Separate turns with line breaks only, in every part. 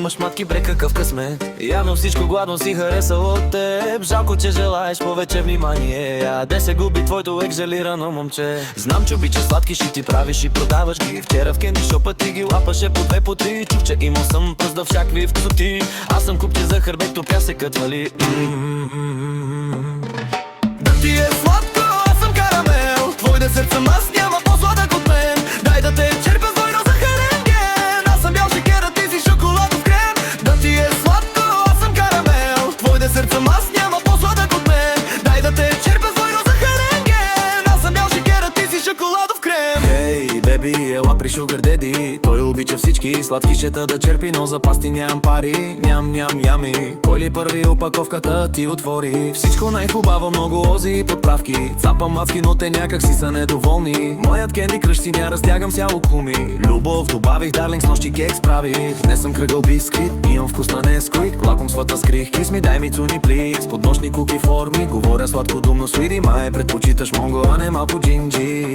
имаш матки, бре, какъв късмет. Явно всичко гладно си харесало от теб. Жалко, че желаеш повече внимание. А де се губи твоето екзалирано момче? Знам, че обичаш сладки, ще ти правиш и продаваш ги. Вчера в кенди шопа ти ги лапаше по 2 по 3. Чух, че имал съм пръст да всякакви вкусоти. Аз съм купче за хърбек, топя се кътвали. Да ти е сладко, аз съм карамел. Твой десерт съм аз, няма по-сладък от мен. Дай да те черпя с двойно захарен ген. Аз съм бял шекер, а ти си шоколадов крем. Да ти е сладко, аз съм карамел. Твой десерт съм аз, няма по-сладък от мен. Дай да те черпя с двойно захарен ген. Аз съм бял шекер, а ти си шоколадов крем. Хей, беби, ела при Sugar Daddy. Той обича всички сладкишета да черпи, но за пасти нямам пари. Ням, ями. Кой ли първи опаковката ти отвори? Всичко най-хубаво, много ози и подправки. Цапам мацки, но те някак си са недоволни. Моят кенди кръщ си ня разтягам сяло куми. Любов добавих, дарлинг, с нощи кек справих. Днес съм кръгъл бисквит, имам вкус на Несквик. Лакомствата скрих, кис ми, дай ми цуни плиз. Поднощни куки форми, говоря сладко думно свири. Май предпочиташ монго, а не малко джинджи.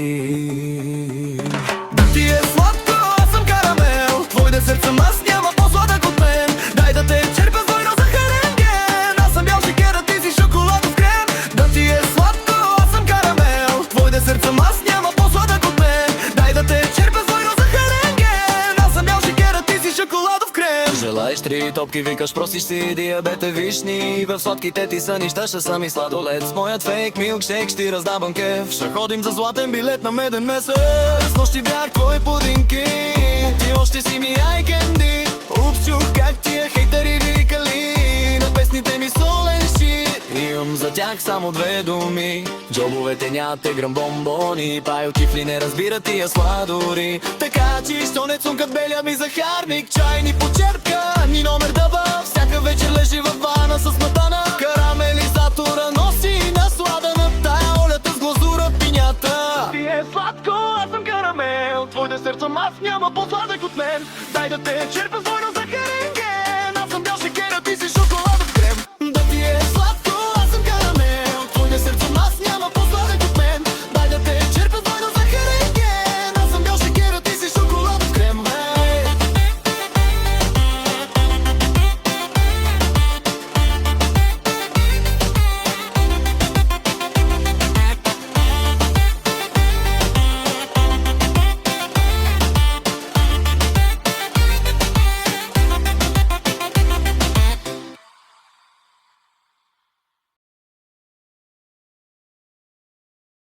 Да ти е сладко, аз съм карамел. Твой десерт съм аз, няма по-сладък от мен. Дай да те черпя с двойно захарен ген. Аз съм бял шекер, а ти си шоколадов крем. Да ти е сладко, аз съм карамел. Твой десерт съм аз, няма по-сладък от мен. Дай да те черпя с двойно захарен ген. Аз съм бял шекер, а ти си шоколадов крем. Желаеш 3 топки, викаш, просиш си диабете вишни. В сладките ти са нища, ще съм и сладолет. С моят фейк милкшейк ще ти раздавам кеф. Ще ходим за златен билет на меден месец. С нощи бях твой пудинки. Ти още си ми ай кенди. Упс, чух как тия хейтери викали. На песните ми солен щит. Имам за тях само 2 думи. Джобовете нямате грам бомбони. Пайо кифли не разбира тия сладори. Така че що не цункат белия ми захарник. Чай ни почерпка, ни номер дъба. Всяка вечер лежи във вана с сметана. Карамелизатора носи насладена. Тая олята с глазура пинята. Ти е сладко, аз съм карамел. Твой десерт съм аз, няма по-сладък от мен. Дай да те черпя